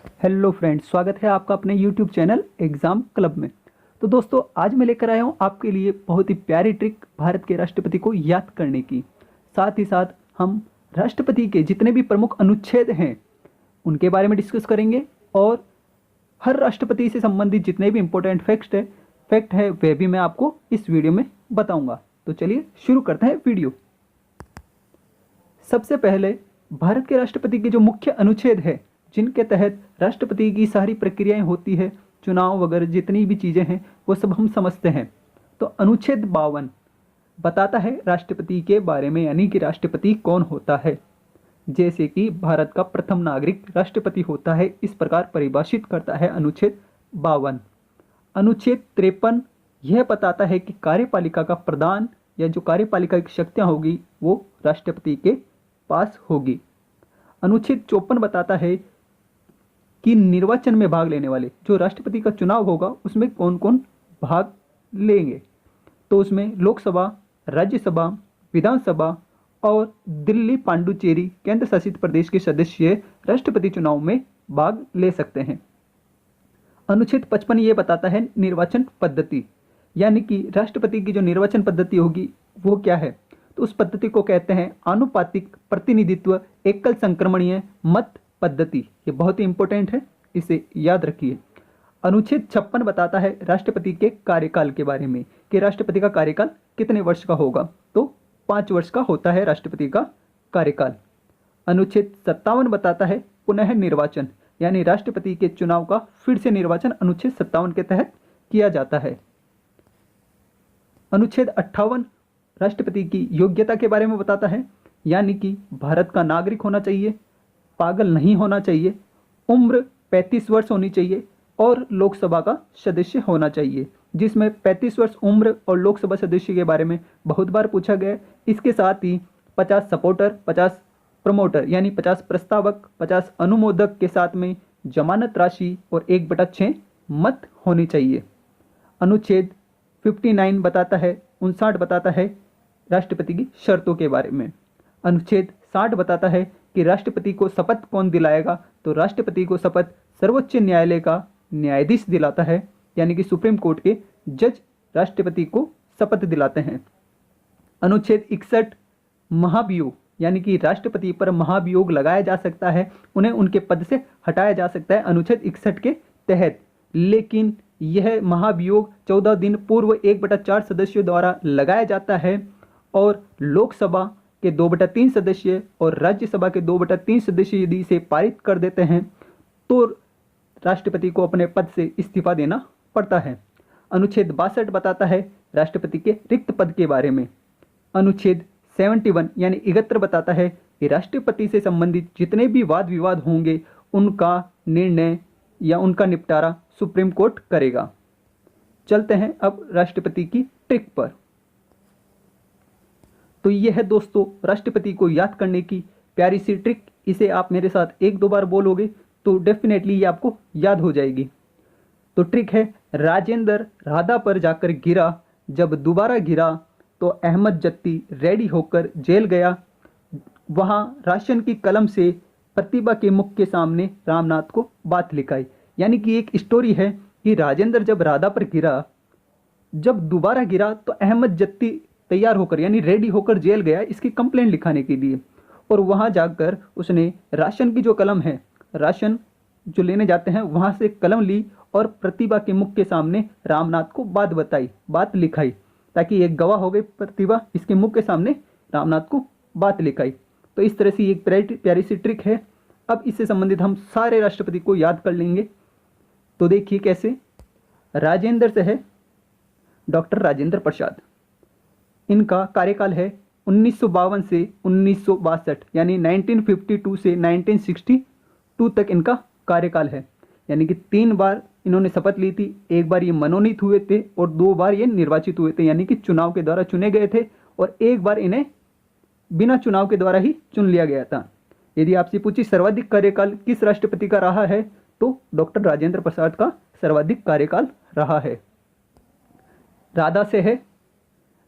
Hello friends, स्वागत है आपका अपने यूट्यूब चैनल एग्जाम क्लब में। तो दोस्तों, आज मैं लेकर आया हूँ आपके लिए बहुत ही प्यारी ट्रिक भारत के राष्ट्रपति को याद करने की। साथ ही साथ हम राष्ट्रपति के जितने भी प्रमुख अनुच्छेद हैं उनके बारे में डिस्कस करेंगे और हर राष्ट्रपति से संबंधित जितने भी इंपॉर्टेंट फैक्ट है वह भी मैं आपको इस वीडियो में बताऊंगा। तो चलिए शुरू करते हैं वीडियो। सबसे पहले भारत के राष्ट्रपति के जो मुख्य अनुच्छेद है जिनके तहत राष्ट्रपति की सारी प्रक्रियाएं होती है, चुनाव वगैरह जितनी भी चीज़ें हैं वो सब हम समझते हैं। तो अनुच्छेद 52 बताता है राष्ट्रपति के बारे में, यानी कि राष्ट्रपति कौन होता है। जैसे कि भारत का प्रथम नागरिक राष्ट्रपति होता है, इस प्रकार परिभाषित करता है अनुच्छेद 52। अनुच्छेद 53 यह बताता है कि कार्यपालिका का प्रदान या जो कार्यपालिका की शक्तियाँ होगी वो राष्ट्रपति के पास होगी। अनुच्छेद 54 बताता है कि निर्वाचन में भाग लेने वाले, जो राष्ट्रपति का चुनाव होगा उसमें कौन कौन भाग लेंगे। तो उसमें लोकसभा, राज्यसभा, विधानसभा और दिल्ली पांडुचेरी केंद्र शासित प्रदेश के सदस्य राष्ट्रपति चुनाव में भाग ले सकते हैं। अनुच्छेद 55 ये बताता है निर्वाचन पद्धति, यानी कि राष्ट्रपति की जो निर्वाचन पद्धति होगी वो क्या है। तो उस पद्धति को कहते हैं आनुपातिक प्रतिनिधित्व एकल संक्रमणीय मत पद्धति। ये बहुत ही इंपॉर्टेंट है, इसे याद रखिए। अनुच्छेद 56 बताता है राष्ट्रपति के कार्यकाल के बारे में कि राष्ट्रपति का कार्यकाल कितने वर्ष का होगा। तो 5 वर्ष का होता है राष्ट्रपति का कार्यकाल। अनुच्छेद 57 बताता है पुनः निर्वाचन, यानी राष्ट्रपति के चुनाव का फिर से निर्वाचन अनुच्छेद 57 के तहत किया जाता है। अनुच्छेद 58 राष्ट्रपति की योग्यता के बारे में बताता है, यानी कि भारत का नागरिक होना चाहिए, पागल नहीं होना चाहिए, उम्र 35 वर्ष होनी चाहिए और लोकसभा का सदस्य होना चाहिए, जिसमें 35 वर्ष उम्र और लोकसभा सदस्य के बारे में बहुत बार पूछा गया है। इसके साथ ही 50 सपोर्टर, 50 प्रमोटर यानी 50 प्रस्तावक, 50 अनुमोदक के साथ में जमानत राशि और 1/6 मत होनी चाहिए। अनुच्छेद 59 बताता है 59 बताता है राष्ट्रपति की शर्तों के बारे में। अनुच्छेद 60 बताता है कि राष्ट्रपति को शपथ कौन दिलाएगा। तो राष्ट्रपति को शपथ सर्वोच्च न्यायालय का न्यायाधीश दिलाता है, यानी कि सुप्रीम कोर्ट के जज राष्ट्रपति को शपथ दिलाते हैं। अनुच्छेद 61 महाभियोग, यानी कि राष्ट्रपति पर महाभियोग लगाया जा सकता है, उन्हें उनके पद से हटाया जा सकता है अनुच्छेद 61 के तहत। लेकिन यह महाभियोग 14 दिन पूर्व 1/4 सदस्यों द्वारा लगाया जाता है और लोकसभा के 2/3 सदस्य और राज्यसभा के 2/3 सदस्य यदि इसे पारित कर देते हैं तो राष्ट्रपति को अपने पद से इस्तीफा देना पड़ता है। अनुच्छेद 62 बताता है राष्ट्रपति के रिक्त पद के बारे में। अनुच्छेद 71 यानी 71 बताता है कि राष्ट्रपति से संबंधित जितने भी वाद विवाद होंगे उनका निर्णय या उनका निपटारा सुप्रीम कोर्ट करेगा। चलते हैं अब राष्ट्रपति की ट्रिक पर। तो यह है दोस्तों राष्ट्रपति को याद करने की प्यारी सी ट्रिक। इसे आप मेरे साथ 1-2 बार बोलोगे तो डेफिनेटली ये आपको याद हो जाएगी। तो ट्रिक है, राजेंद्र राधा पर जाकर गिरा, जब दोबारा गिरा तो अहमद जत्ती रेडी होकर जेल गया, वहाँ राशन की कलम से प्रतिभा के मुख के सामने रामनाथ को बात लिखाई। यानी कि एक स्टोरी है कि राजेंद्र जब राधा पर गिरा, जब दोबारा गिरा तो अहमद जत्ती तैयार होकर यानी रेडी होकर जेल गया इसकी कंप्लेंट लिखाने के लिए, और वहाँ जाकर उसने राशन की जो कलम है, राशन जो लेने जाते हैं वहाँ से कलम ली और प्रतिभा के मुख के सामने रामनाथ को बात बताई, बात लिखाई, ताकि एक गवाह हो गई प्रतिभा, इसके मुख के सामने रामनाथ को बात लिखाई। तो इस तरह से एक प्यारी सी ट्रिक है। अब इससे संबंधित हम सारे राष्ट्रपति को याद कर लेंगे। तो देखिए कैसे। राजेंद्र से है डॉक्टर राजेंद्र प्रसाद, इनका कार्यकाल है 1952 से 1962, यानी 1952 से 1962 तक इनका कार्यकाल है। यानी कि 3 बार इन्होंने शपथ ली थी, 1 बार ये मनोनीत हुए थे और 2 बार ये निर्वाचित हुए थे, यानी कि चुनाव के द्वारा चुने गए थे, और 1 बार इन्हें बिना चुनाव के द्वारा ही चुन लिया गया था। यदि आपसे पूछी सर्वाधिक कार्यकाल किस राष्ट्रपति का रहा है तो डॉक्टर राजेंद्र प्रसाद का सर्वाधिक कार्यकाल रहा है। राधा से है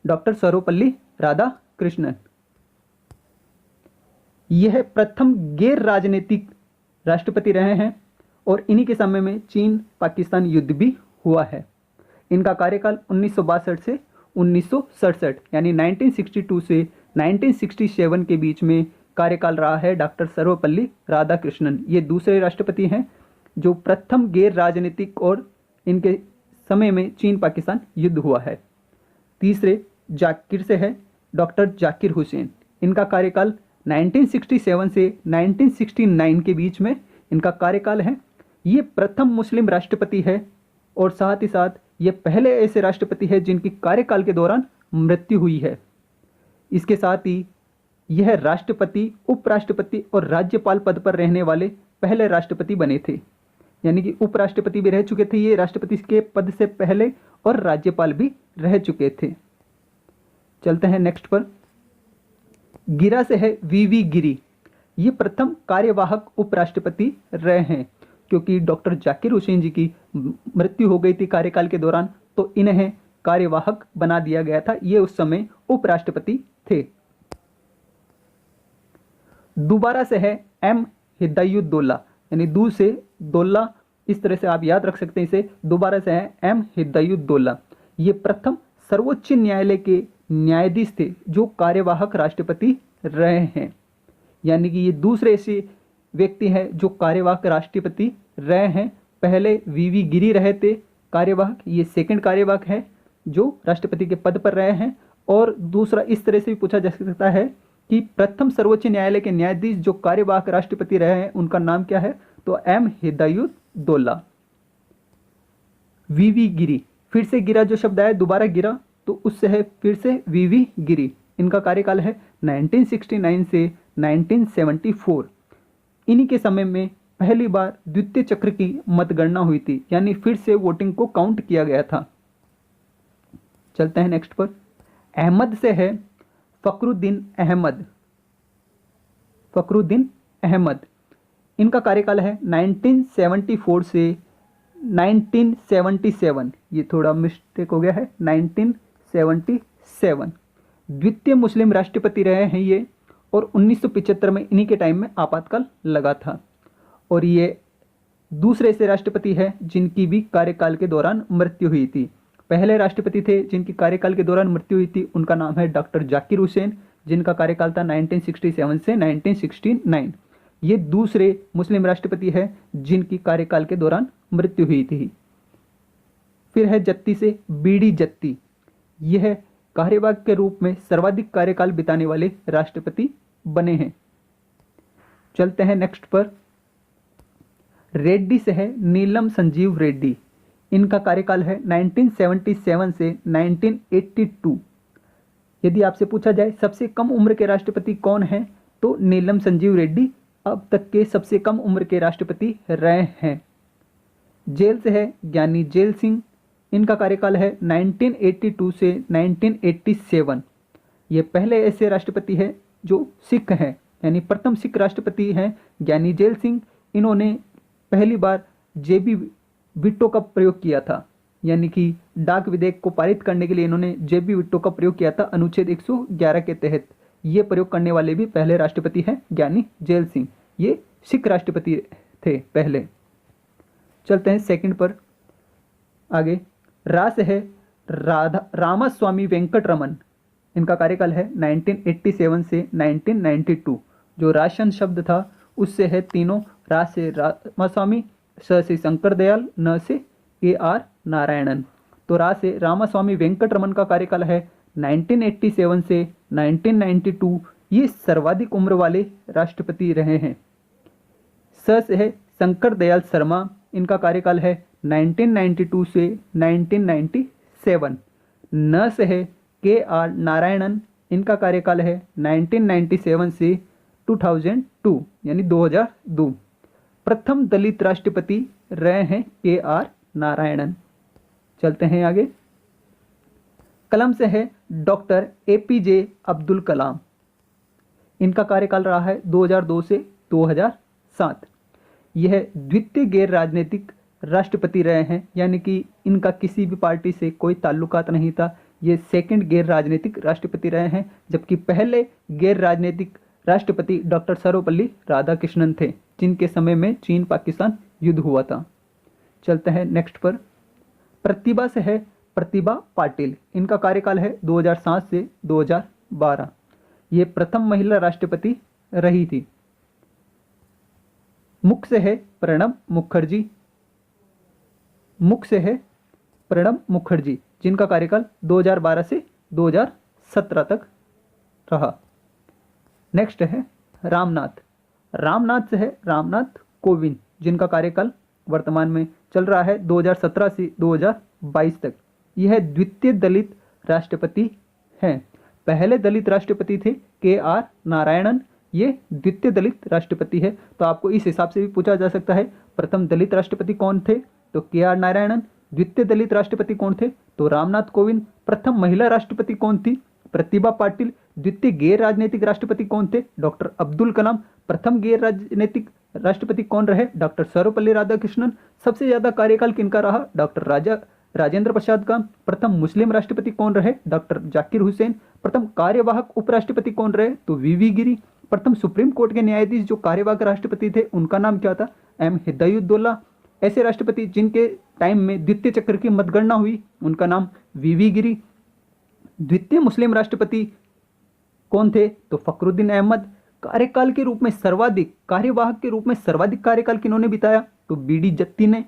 डॉक्टर सर्वपल्ली राधाकृष्णन, यह प्रथम गैर राजनीतिक राष्ट्रपति रहे हैं और इन्हीं के समय में चीन पाकिस्तान युद्ध भी हुआ है। इनका कार्यकाल 1962 से 1967 यानी 1962 से 1967 के बीच में कार्यकाल रहा है डॉक्टर सर्वपल्ली राधाकृष्णन। ये दूसरे राष्ट्रपति हैं जो प्रथम गैर राजनीतिक और इनके समय में चीन पाकिस्तान युद्ध हुआ है। तीसरे जाकिर से है डॉक्टर जाकिर हुसैन। इनका कार्यकाल 1967 से 1969 के बीच में इनका कार्यकाल है। ये प्रथम मुस्लिम राष्ट्रपति है और साथ ही साथ ये पहले ऐसे राष्ट्रपति है जिनकी कार्यकाल के दौरान मृत्यु हुई है। इसके साथ ही यह राष्ट्रपति, उपराष्ट्रपति और राज्यपाल पद पर रहने वाले पहले राष्ट्रपति बने थे, यानी कि उपराष्ट्रपति भी रह चुके थे ये राष्ट्रपति के पद से पहले और राज्यपाल भी रह चुके थे। चलते हैं नेक्स्ट पर। गिरा से है वीवी गिरी। ये प्रथम कार्यवाहक उपराष्ट्रपति रहे हैं, क्योंकि डॉक्टर जाकिर हुसैन जी की मृत्यु हो गई थी कार्यकाल के दौरान, तो इन्हें कार्यवाहक बना दिया गया था। ये उस समय उपराष्ट्रपति थे। दोबारा से है एम हिदायुद्दौला, यानी दू से दौला, इस तरह से आप याद रख सकते हैं इसे। दोबारा से है एम हिदायुद्दौला। ये प्रथम सर्वोच्च न्यायालय के न्यायाधीश थे जो कार्यवाहक राष्ट्रपति रहे हैं, यानी कि ये दूसरे ऐसे व्यक्ति हैं जो कार्यवाहक राष्ट्रपति रहे हैं। पहले वीवी गिरी रहे थे कार्यवाहक, ये सेकंड कार्यवाहक है जो राष्ट्रपति के पद पर रहे हैं। और दूसरा इस तरह से भी पूछा जा सकता है कि प्रथम सर्वोच्च न्यायालय के न्यायाधीश जो कार्यवाहक राष्ट्रपति रहे हैं उनका नाम क्या है, तो एम हिदायुद्दौला। वीवी गिरी, फिर से गिरा जो शब्द आया दोबारा गिरा, तो उससे है फिर से वीवी गिरी। इनका कार्यकाल है 1969 से 1974। इन्हीं के समय में पहली बार द्वितीय चक्र की मतगणना हुई थी, यानी फिर से वोटिंग को काउंट किया गया था। चलते हैं नेक्स्ट पर। अहमद से है फखरुद्दीन अहमद। फखरुद्दीन अहमद, इनका कार्यकाल है 1974 से 1977। ये थोड़ा मिस्टेक हो गया है, 1977। द्वितीय मुस्लिम राष्ट्रपति रहे हैं ये, और 1975 में इन्हीं के टाइम में आपातकाल लगा था। और ये दूसरे ऐसे राष्ट्रपति हैं जिनकी भी कार्यकाल के दौरान मृत्यु हुई थी। पहले राष्ट्रपति थे जिनकी कार्यकाल के दौरान मृत्यु हुई थी, उनका नाम है डॉक्टर जाकिर हुसैन, जिनका कार्यकाल था 1967 से 1969। ये दूसरे मुस्लिम राष्ट्रपति हैं जिनकी कार्यकाल के दौरान मृत्यु हुई थी। फिर है जत्ती से बीडी जत्ती। यह कार्यवाहक के रूप में सर्वाधिक कार्यकाल बिताने वाले राष्ट्रपति बने हैं। चलते हैं नेक्स्ट पर। रेड्डी से है नीलम संजीव रेड्डी। इनका कार्यकाल है 1977 से 1982। यदि आपसे पूछा जाए सबसे कम उम्र के राष्ट्रपति कौन हैं, तो नीलम संजीव रेड्डी अब तक के सबसे कम उम्र के राष्ट्रपति रहे हैं। जेल से है ज्ञानी जेल सिंह। इनका कार्यकाल है 1982 से 1987। ये पहले ऐसे राष्ट्रपति हैं जो सिख हैं, यानी प्रथम सिख राष्ट्रपति हैं ज्ञानी जेल सिंह। इन्होंने पहली बार जेबी विटो का प्रयोग किया था, यानी कि डाक विधेयक को पारित करने के लिए इन्होंने जेबी विटो का प्रयोग किया था अनुच्छेद 111 के तहत। ये प्रयोग करने वाले भी पहले राष्ट्रपति हैं ज्ञानी जेल सिंह। ये सिख राष्ट्रपति थे पहले। चलते हैं सेकंड पर आगे। रास है रामास्वामी वेंकटरमन। इनका कार्यकाल है 1987 से 1992। जो राशन शब्द था उससे है तीनों, रा से रामास्वामी, स से शंकर दयाल, न से KR नारायणन। तो रा से रामास्वामी वेंकटरमन का कार्यकाल है 1987 से 1992। ये सर्वाधिक उम्र वाले राष्ट्रपति रहे हैं। स से है शंकर दयाल शर्मा। इनका कार्यकाल है 1992 से 1997। न से है KR नारायणन। इनका कार्यकाल है 1997 से 2002, यानी 2002। प्रथम दलित राष्ट्रपति रहे हैं KR नारायणन। चलते हैं आगे। कलम से है डॉक्टर APJ अब्दुल कलाम। इनका कार्यकाल रहा है 2002 से 2007। यह द्वितीय गैर राजनीतिक राष्ट्रपति रहे हैं, यानी कि इनका किसी भी पार्टी से कोई ताल्लुकात नहीं था। ये सेकंड गैर राजनीतिक राष्ट्रपति रहे हैं, जबकि पहले गैर राजनीतिक राष्ट्रपति डॉक्टर सर्वपल्ली राधाकृष्णन थे, जिनके समय में चीन पाकिस्तान युद्ध हुआ था। चलते हैं नेक्स्ट पर। प्रतिभा से है प्रतिभा पाटिल, इनका कार्यकाल है 2007 से 2012। ये प्रथम महिला राष्ट्रपति रही थी। मुख से है प्रणब मुखर्जी, मुख से है प्रणब मुखर्जी, जिनका कार्यकाल 2012 से 2017 तक रहा। नेक्स्ट है रामनाथ, रामनाथ से है रामनाथ कोविंद, जिनका कार्यकाल वर्तमान में चल रहा है 2017 से 2022 तक। यह द्वितीय दलित राष्ट्रपति हैं। पहले दलित राष्ट्रपति थे KR नारायणन, ये द्वितीय दलित राष्ट्रपति है। तो आपको इस हिसाब से भी पूछा जा सकता है, प्रथम दलित राष्ट्रपति कौन थे, तो KR नारायणन। द्वितीय दलित राष्ट्रपति कौन थे, तो रामनाथ कोविंद। प्रथम महिला राष्ट्रपति कौन थी, प्रतिभा पाटिल। द्वितीय गैर राजनीतिक राष्ट्रपति कौन थे, डॉक्टर अब्दुल कलाम। प्रथम गैर राजनीतिक राष्ट्रपति कौन रहे, डॉक्टर सर्वपल्ली राधाकृष्णन। सबसे ज्यादा कार्यकाल किनका रहा, डॉक्टर राजेंद्र प्रसाद का। प्रथम मुस्लिम राष्ट्रपति कौन रहे, डॉक्टर जाकिर हुसैन। प्रथम कार्यवाहक उपराष्ट्रपति कौन रहे, तो VV गिरी। प्रथम सुप्रीम कोर्ट के न्यायाधीश जो कार्यवाहक राष्ट्रपति थे, उनका नाम क्या था, M हिदायुद्दौला। ऐसे राष्ट्रपति जिनके टाइम में द्वितीय चक्र की मतगणना हुई, उनका नाम VV गिरी। द्वितीय मुस्लिम राष्ट्रपति कौन थे, तो फखरुद्दीन अहमद। कार्यकाल के रूप में सर्वाधिक, कार्यवाहक के रूप में सर्वाधिक कार्यकाल किन्होंने बिताया, तो BD जत्ती ने।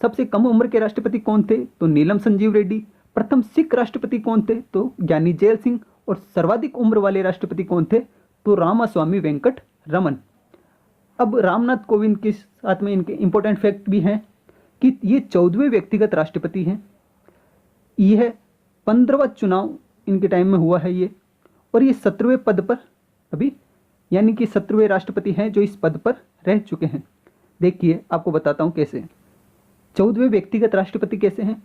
सबसे कम उम्र के राष्ट्रपति कौन थे, तो नीलम संजीव रेड्डी। प्रथम सिख राष्ट्रपति कौन थे, तो ज्ञानी जैल सिंह। और सर्वाधिक उम्र वाले राष्ट्रपति कौन थे, तो रामास्वामी वेंकट रमन। अब रामनाथ कोविंद के साथ में इनके इंपॉर्टेंट फैक्ट भी हैं कि ये 14वें व्यक्तिगत राष्ट्रपति हैं। यह 15वां चुनाव इनके टाइम में हुआ है ये, और ये 17वें पद पर अभी, यानी कि 17वें राष्ट्रपति हैं जो इस पद पर रह चुके हैं। देखिए आपको बताता हूँ कैसे 14वें व्यक्तिगत राष्ट्रपति कैसे हैं।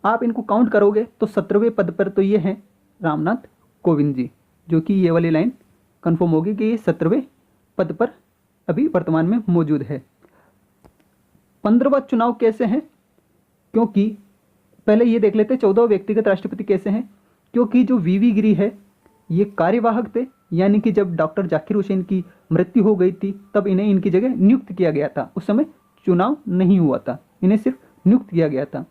आप इनको काउंट करोगे तो 17वें पद पर तो ये हैं रामनाथ कोविंद जी, जो कि ये वाली लाइन कंफर्म होगी कि ये 17वें पद पर अभी वर्तमान में मौजूद है। 15वां चुनाव कैसे हैं, क्योंकि पहले ये देख लेते 14वां व्यक्तिगत राष्ट्रपति कैसे हैं। क्योंकि जो VV गिरी है ये कार्यवाहक थे, यानी कि जब डॉक्टर जाकिर हुसैन की मृत्यु हो गई थी तब इन्हें इनकी जगह नियुक्त किया गया था। उस समय चुनाव नहीं हुआ था, इन्हें सिर्फ नियुक्त किया गया था।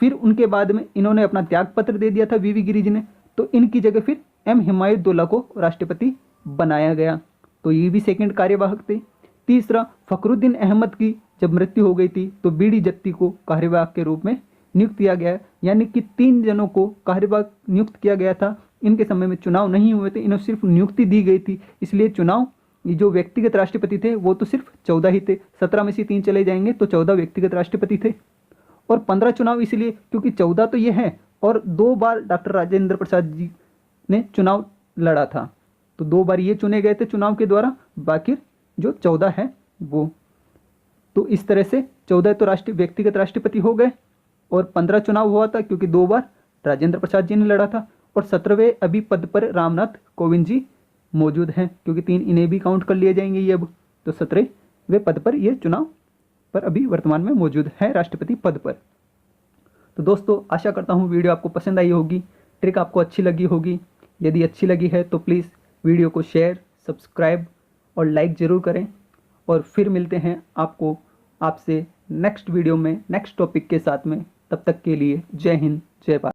फिर उनके बाद में इन्होंने अपना त्यागपत्र दे दिया था VV गिरी जी ने, तो इनकी जगह फिर M हिदायुद्दौला को राष्ट्रपति बनाया गया, तो ये भी सेकंड कार्यवाहक थे। तीसरा, फखरुद्दीन अहमद की जब मृत्यु हो गई थी तो BD जत्ती को कार्यवाहक के रूप में नियुक्त किया गया, यानी कि 3 जनों को कार्यवाहक नियुक्त किया गया था। इनके समय में चुनाव नहीं हुए थे, इन्हें सिर्फ नियुक्ति दी गई थी, इसलिए चुनाव जो व्यक्तिगत राष्ट्रपति थे वो तो सिर्फ 14 ही थे। 17 में से 3 चले जाएंगे तो 14 व्यक्तिगत राष्ट्रपति थे। और 15 चुनाव इसलिए क्योंकि 14 तो ये हैं और 2 बार डॉक्टर राजेंद्र प्रसाद जी ने चुनाव लड़ा था, तो 2 बार ये चुने गए थे चुनाव के द्वारा, बाकी जो 14 है वो। तो इस तरह से 14 तो व्यक्तिगत राष्ट्रपति हो गए और 15 चुनाव हुआ था क्योंकि 2 बार राजेंद्र प्रसाद जी ने लड़ा था। और 17वें अभी पद पर रामनाथ कोविंद जी मौजूद हैं, क्योंकि 3 इन्हें भी काउंट कर लिए जाएंगे ये अब। तो 17वें पद पर ये चुनाव पर अभी वर्तमान में मौजूद है राष्ट्रपति पद पर। तो दोस्तों आशा करता हूँ वीडियो आपको पसंद आई होगी, ट्रिक आपको अच्छी लगी होगी। यदि अच्छी लगी है तो प्लीज़ वीडियो को शेयर, सब्सक्राइब और लाइक ज़रूर करें। और फिर मिलते हैं आपसे नेक्स्ट वीडियो में नेक्स्ट टॉपिक के साथ में। तब तक के लिए जय हिंद, जय भारत।